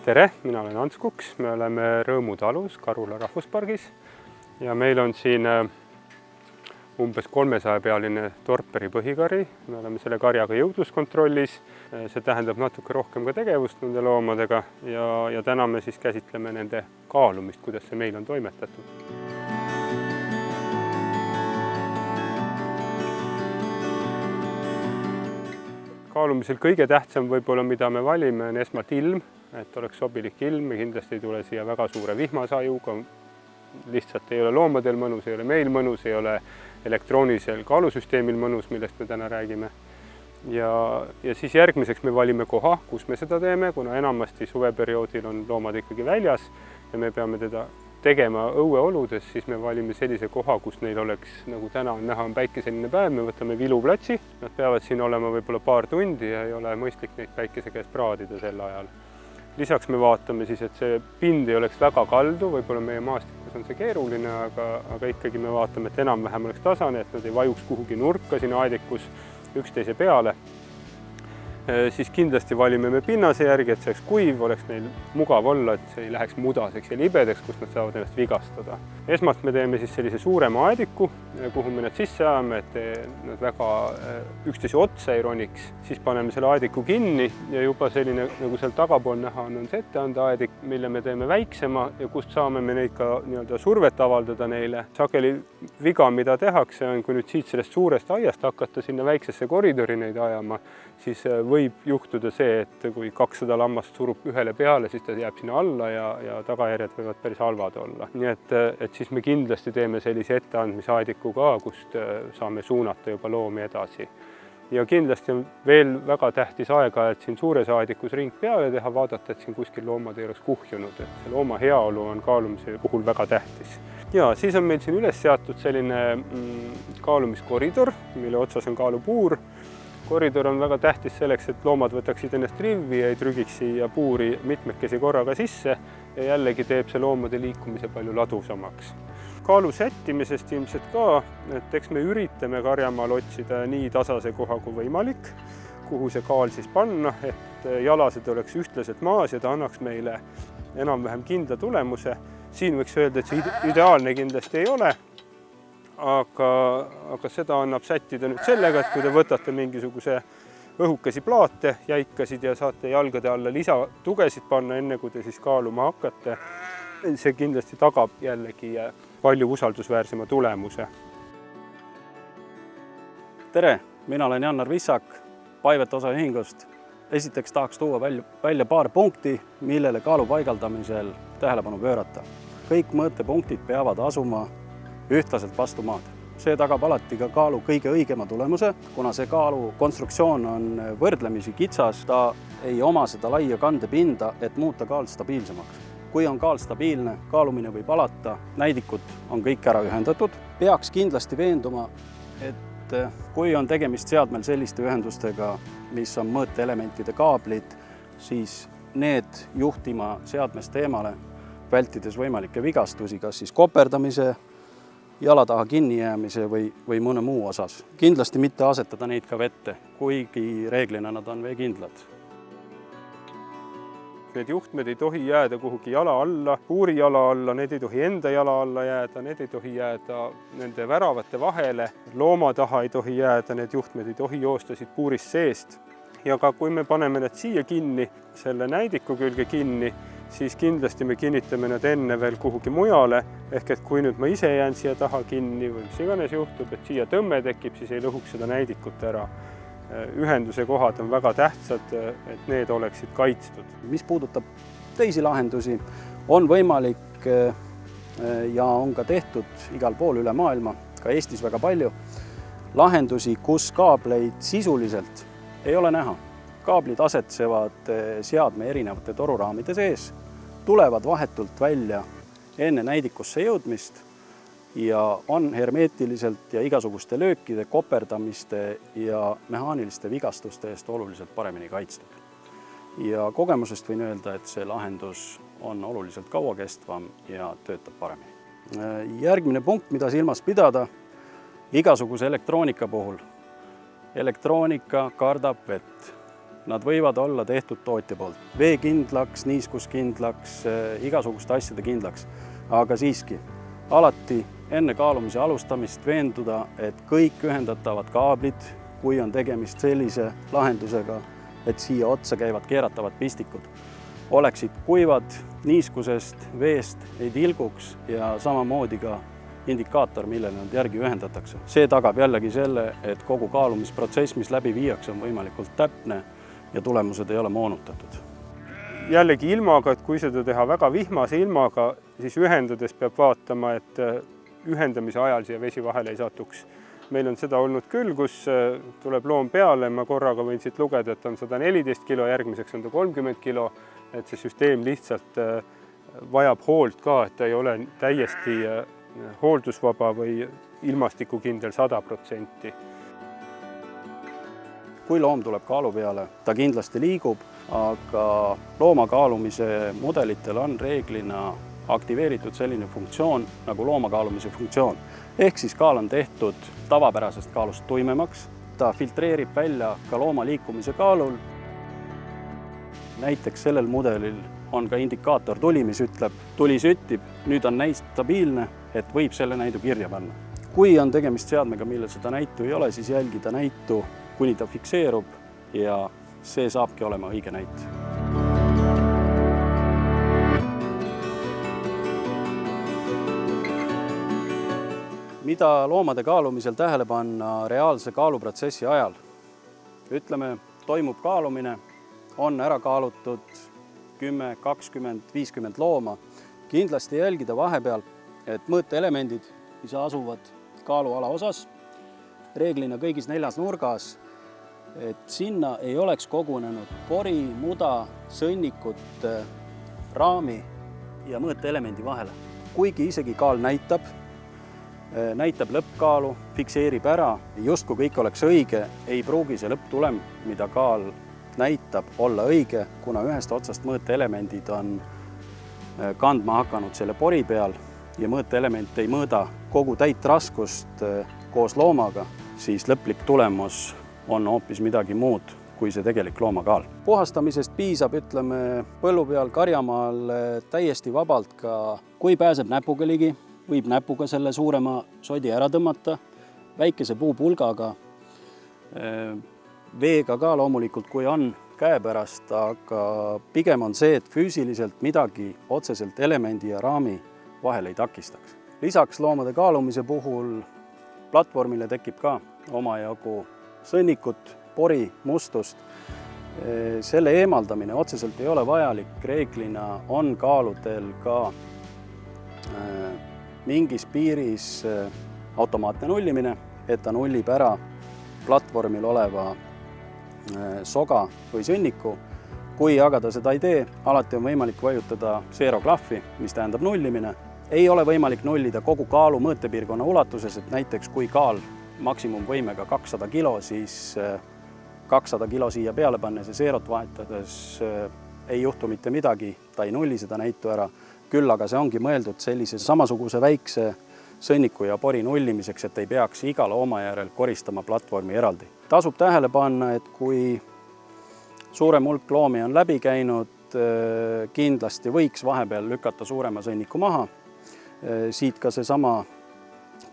Tere, mina olen Ants Kuks, me oleme Rõõmu talus Karula rahvuspargis ja meil on siin umbes 300-pealine Torperi põhikari. Me oleme selle karjaga jõudluskontrollis, see tähendab natuke rohkem ka tegevust nende loomadega ja täna me siis käsitleme nende kaalumist, kuidas see meil on toimetatud. Kaalumisel kõige tähtsam võib-olla, mida me valime, on esmalt ilm, et oleks sobilik ilm. Me kindlasti ei tule siia väga suure vihmasajuga, lihtsalt ei ole loomadel mõnus, ei ole meil mõnus, ei ole elektroonilisel kaalusüsteemil mõnus, millest me täna räägime. Ja siis järgmiseks me valime koha, kus me seda teeme, kuna enamasti suveperioodil on loomad ikkagi väljas ja me peame teda tegema õueoludes, siis me valime sellise koha, kus neil oleks, nagu täna on näha, on päikeseline päev, me võtame viluplatsi. Nad peavad siin olema võib-olla paar tundi ja ei ole mõistlik neid päikese käes praadida sel ajal. Lisaks me vaatame siis, et see pind ei oleks väga kaldu, võib-olla meie maastikus on see keeruline, aga ikkagi me vaatame, et enam-vähem oleks tasane, et nad ei vajuks kuhugi nurka siin aedikus üksteise peale. Siis kindlasti valime me pinnase järgi, et see oleks kuiv, oleks neil mugav olla, et see ei läheks mudaseks ja libedeks, kus nad saavad ennast vigastada. Esmalt me teeme siis sellise suurema aediku, kuhu me nad sisse ajame, et nad väga üksteise otsa ei roniks. Siis paneme selle aediku kinni ja juba selline, nagu seal tagapool näha on see etteandeaedik, mille me teeme väiksema ja kust saame me neid ka nii-öelda survet avaldada neile. Sageli viga, mida tehakse, on, kui nüüd siit sellest suurest aiast hakata sinna väiksesse koridori neid ajama, siis võib juhtuda see, et kui 200 lammast surub ühele peale, siis ta jääb sinna alla ja tagajärjed võivad päris halvad olla. Nii et siis me kindlasti teeme sellise etteandmisaediku ka, kust saame suunata juba loomi edasi. Ja kindlasti on veel väga tähtis aeg-ajalt siin suures aedikus ring peale teha, vaadata, et siin kuskil loomad ei oleks kuhjunud. Et see looma heaolu on kaalumise puhul väga tähtis. Ja siis on meil siin üles seatud selline kaalumiskoridor, mille otsas on kaalupuur. Koridor on väga tähtis selleks, et loomad võtaksid ennast rivi ja ei trügiks siia puuri mitmekesi korraga sisse ja jällegi teeb see loomade liikumise palju ladusamaks. Kaalu sättimisest ilmselt ka, et eks me üritame karjamaal otsida nii tasase koha kui võimalik, kuhu see kaal siis panna, et jalased oleks ühtlaselt maas ja ta annaks meile enam-vähem kindla tulemuse. Siin võiks öelda, et see ideaalne kindlasti ei ole. Aga seda annab sättida nüüd sellega, et kui te võtate mingisuguse õhukesi plaate, jäikasid ja saate jalgade alla lisatugesid panna, enne kui te siis kaaluma hakkate, see kindlasti tagab jällegi palju usaldusväärsema tulemuse. Tere, mina olen Jannar Vissak Paivete osaühingust. Esiteks tahaks tuua välja paar punkti, millele kaalu paigaldamisel tähelepanu pöörata. Kõik mõõtepunktid peavad asuma ühtlaselt vastu maad. See tagab alati ka kaalu kõige õigema tulemuse, kuna see kaalu konstruktsioon on võrdlemisi kitsas, ta ei oma seda laia kandepinda, et muuta kaal stabiilsemaks. Kui on kaal stabiilne, kaalumine võib alata, näidikud on kõik ära ühendatud. Peaks kindlasti veenduma, et kui on tegemist seadmel selliste ühendustega, mis on mõõteelementide kaablid, siis need juhtima seadmest eemale, vältides võimalikke vigastusi, kas siis koperdamise, jala taha kinni jäämise või mõne muu osas. Kindlasti mitte asetada neid ka vette, kuigi reeglina nad on veekindlad. Need juhtmed ei tohi jääda kuhugi jala alla, puuri jala alla, need ei tohi enda jala alla jääda, need ei tohi jääda nende väravate vahele, looma taha ei tohi jääda, need juhtmed ei tohi joosta siit puurist seest. Ja ka kui me paneme need siia kinni, selle näidiku külge kinni, siis kindlasti me kinnitame nad enne veel kuhugi mujale, ehk et kui nüüd ma ise jään siia taha kinni või mis iganes juhtub, et siia tõmme tekib, siis ei lõhuks seda näidikut ära. Ühenduse kohad on väga tähtsad, et need oleksid kaitstud. Mis puudutab teisi lahendusi, on võimalik ja on ka tehtud igal pool üle maailma, ka Eestis väga palju, lahendusi, kus kaableid sisuliselt ei ole näha. Kaablid asetsevad seadme erinevate toruraamide sees, tulevad vahetult välja enne näidikusse jõudmist ja on hermeetiliselt ja igasuguste löökide, koperdamiste ja mehaaniliste vigastuste eest oluliselt paremini kaitstud. Ja kogemusest võin öelda, et see lahendus on oluliselt kauakestvam ja töötab paremini. Järgmine punkt, mida silmas pidada, igasuguse elektroonika puhul. Elektroonika kardab vett. nad võivad olla tehtud tootja poolt veekindlaks, niiskuskindlaks, igasuguste asjade kindlaks. Aga siiski, alati enne kaalumise alustamist veenduda, et kõik ühendatavad kaablid, kui on tegemist sellise lahendusega, et siia otsa käivad keeratavad pistikud, oleksid kuivad, niiskusest, veest ei tilguks ja samamoodi ka indikaator, millele nad järgi ühendatakse. See tagab jällegi selle, et kogu kaalumisprotsess, mis läbi viiakse, on võimalikult täpne ja tulemused ei ole moonutatud. Jällegi ilmaga, et kui seda teha väga vihmase ilmaga, siis ühendades peab vaatama, et ühendamise ajal siia vesi vahele ei satuks. Meil on seda olnud küll, kus tuleb loom peale, ma korraga võin siit lugeda, et on 114 kilo, järgmiseks on ta 30 kilo, et see süsteem lihtsalt vajab hoolt ka, et ta ei ole täiesti hooldusvaba või ilmastikukindel 100%. Kui loom tuleb kaalu peale, ta kindlasti liigub, aga looma kaalumise mudelitel on reeglina aktiveeritud selline funktsioon nagu looma kaalumise funktsioon. Ehk siis kaal on tehtud tavapärasest kaalust tuimemaks, ta filtreerib välja ka looma liikumise kaalul. Näiteks sellel mudelil on ka indikaator tuli, mis ütleb, tuli süttib, nüüd on näit stabiilne, et võib selle näidu kirja panna. Kui on tegemist seadmega, millel seda näitu ei ole, siis jälgida näitu, kuni ta fikseerub ja see saabki olema õige näit. Mida loomade kaalumisel tähele panna reaalse kaaluprotsessi ajal? Ütleme, toimub kaalumine, on ära kaalutud 10, 20, 50 looma. Kindlasti jälgida vahepeal, et mõõteelemendid, mis asuvad kaaluala osas, reeglina kõigis 4 nurgas, et sinna ei oleks kogunenud pori, muda, sõnnikut, raami ja mõõteelemendi vahele. Kuigi isegi kaal näitab lõppkaalu, fikseerib ära, justkui kõik oleks õige, ei pruugi see lõpptulem, mida kaal näitab, olla õige, kuna ühest otsast mõõteelemendid on kandma hakanud selle pori peal ja mõõteelement ei mõõda kogu täit raskust koos loomaga, siis lõplik tulemus on hoopis midagi muud kui see tegelik loomakaal. Puhastamisest piisab, ütleme, põllu peal, karjamaal täiesti vabalt ka, kui pääseb näpuga ligi, võib näpuga selle suurema sodi ära tõmmata, väikese puupulgaga, veega ka loomulikult, kui on käepärast, aga pigem on see, et füüsiliselt midagi otseselt elemendi ja raami vahel ei takistaks. Lisaks loomade kaalumise puhul platvormile tekib ka omajagu sõnnikut, pori, mustust. Selle eemaldamine otseselt ei ole vajalik, reeglina on kaaludel ka mingis piiris automaatne nullimine, et ta nullib ära platvormil oleva soga või sõnniku. Kui aga ta seda ei tee, alati on võimalik vajutada seeroklahvi, mis tähendab nullimine. Ei ole võimalik nullida kogu kaalu mõõtepiirkonna ulatuses, et näiteks kui kaal maksimumvõimega 200 kilo, siis 200 kilo siia peale pannes ja seerot vahetades ei juhtu mitte midagi, ta ei nulli seda näitu ära. Küll aga see ongi mõeldud sellise samasuguse väikse sõnniku ja pori nullimiseks, et ei peaks iga looma järel koristama platvormi eraldi. Tasub tähele panna, et kui suurem hulk loomi on läbi käinud, kindlasti võiks vahepeal lükata suurema sõnniku maha. Siit ka see sama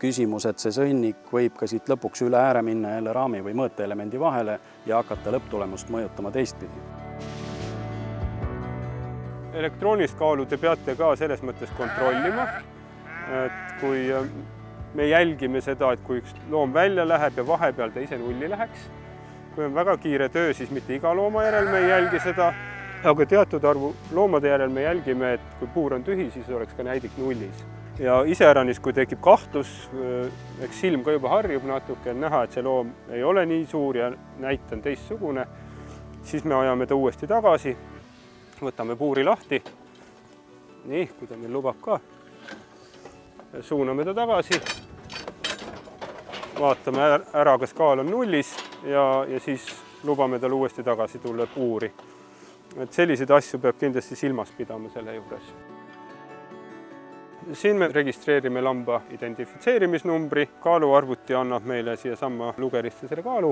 küsimus, et see sõnnik võib ka siit lõpuks üle ääre minna jälle raami või mõõteelemendi vahele ja hakata lõpptulemust mõjutama teistpidi. Elektroonilist kaalu te peate ka selles mõttes kontrollima, et kui me jälgime seda, et kui üks loom välja läheb ja vahepeal ta ise nulli läheks, kui on väga kiire töö, siis mitte iga looma järel me ei jälgi seda, aga teatud arvu loomade järel me jälgime, et kui puur on tühi, siis oleks ka näidik nullis. Ja iseäranis, kui tekib kahtlus, eks silm ka juba harjub natuke, on näha, et see loom ei ole nii suur ja näit on teistsugune, siis me ajame ta uuesti tagasi, võtame puuri lahti, nii, kui ta meil lubab ka, suuname ta tagasi, vaatame ära, kas kaal on nullis ja siis lubame tal uuesti tagasi tulla puuri. Et selliseid asju peab kindlasti silmas pidama selle juures. Siin me registreerime lamba identifitseerimisnumbri, kaaluarvuti annab meile siia samma lugerisse selle kaalu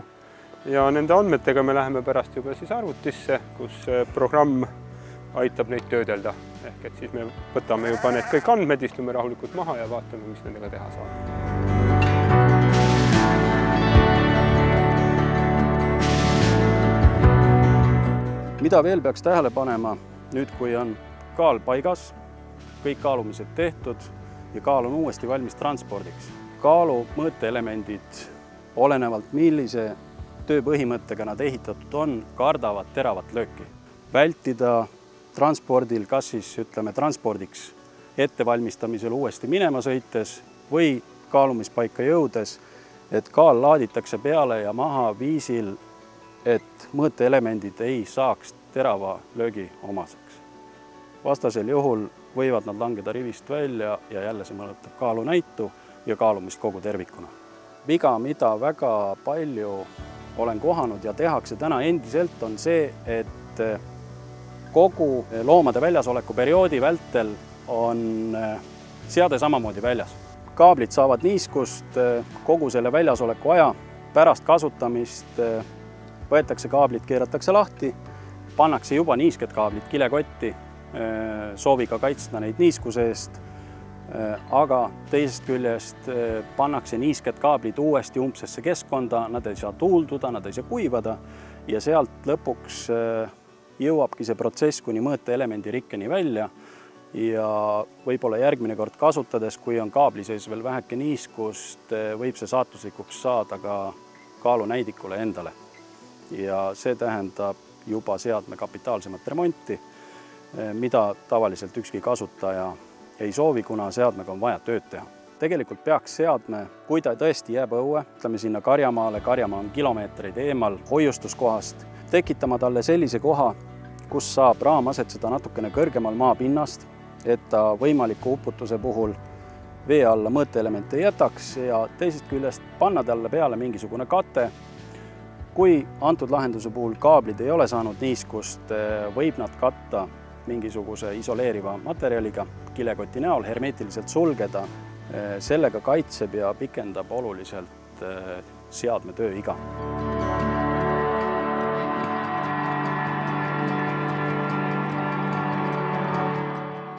ja nende andmetega me läheme pärast juba siis arvutisse, kus programm aitab neid töödelda. Ehk et siis me võtame juba need kõik andmed, istume rahulikult maha ja vaatame, mis nendega teha saab. Mida veel peaks tähele panema nüüd, kui on kaal paigas, kõik kaalumised tehtud ja kaal on uuesti valmis transpordiks. Kaalu mõõteelemendid, olenevalt millise tööpõhimõttega nad ehitatud on, kardavad teravat lööki. Vältida transpordil, kas siis transpordiks ettevalmistamisel uuesti minema sõites või kaalumispaika jõudes, et kaal laaditakse peale ja maha viisil, et mõõteelemendid ei saaks terava löögi omaseks. Vastasel juhul võivad nad langeda rivist välja ja jälle see mõjutab kaalunäitu ja kaalumist kogu tervikuna. Viga, mida väga palju olen kohanud ja tehakse täna endiselt, on see, et kogu loomade väljasoleku perioodi vältel on seade samamoodi väljas. Kaablid saavad niiskust kogu selle väljasoleku aja, pärast kasutamist võetakse kaablid, keeratakse lahti, pannakse juba niisked kaablid kilekotti, sooviga kaitsta neid niiskuse eest, aga teisest küljest pannakse niisked kaablid uuesti umbsesse keskkonda, nad ei saa tuulduda, nad ei saa kuivada ja sealt lõpuks jõuabki see protsess kuni mõõteelemendi rikkeni välja ja võib-olla järgmine kord kasutades, kui on kaabli sees veel väheke niiskust, võib see saatuslikuks saada ka kaalunäidikule endale. Ja see tähendab juba seadme kapitaalsemat remonti, mida tavaliselt ükski kasutaja ei soovi, kuna seadmega on vaja tööd teha. Tegelikult peaks seadme, kui ta tõesti jääb õue, ütleme sinna karjamaale, karjamaa on kilomeetreid eemal hoiustuskohast, tekitama talle sellise koha, kus saab raam asetseda natukene kõrgemal maapinnast, et ta võimaliku uputuse puhul vee alla mõõteelemente ei jätaks ja teisest küljest panna talle peale mingisugune kate. Kui antud lahenduse puhul kaablid ei ole saanud niiskust, võib nad katta mingisuguse isoleeriva materjaliga, kilekoti näol hermeetiliselt sulgeda. Sellega kaitseb ja pikendab oluliselt seadme tööiga.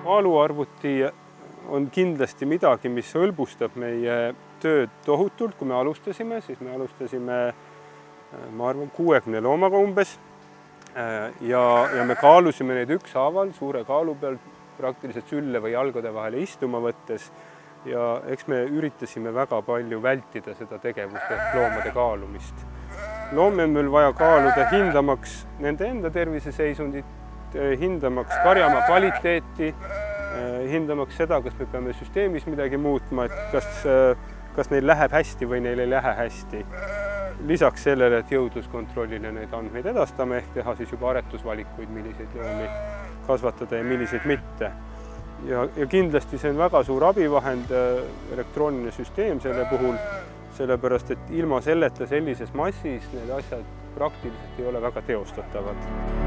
Kaaluarvuti on kindlasti midagi, mis hõlbustab meie tööd tohutult. Kui me alustasime, siis me alustasime ma arvan 60 loomaga umbes ja me kaalusime neid ükshaaval suure kaalu peal praktiliselt sülle või jalgade vahele istuma võttes ja eks me üritasime väga palju vältida seda tegevust ehk loomade kaalumist. Loomi on meil vaja kaaluda hindamaks nende enda terviseseisundit, hindamaks karjamaa kvaliteeti, hindamaks seda, kas me peame süsteemis midagi muutma, et kas neil läheb hästi või neil ei lähe hästi. Lisaks sellele, et jõudluskontrollile neid andmeid edastame, ehk teha siis juba aretusvalikuid, milliseid loomi kasvatada ja milliseid mitte. Ja kindlasti see on väga suur abivahend, elektrooniline süsteem selle puhul, sellepärast et ilma selleta sellises massis need asjad praktiliselt ei ole väga teostatavad.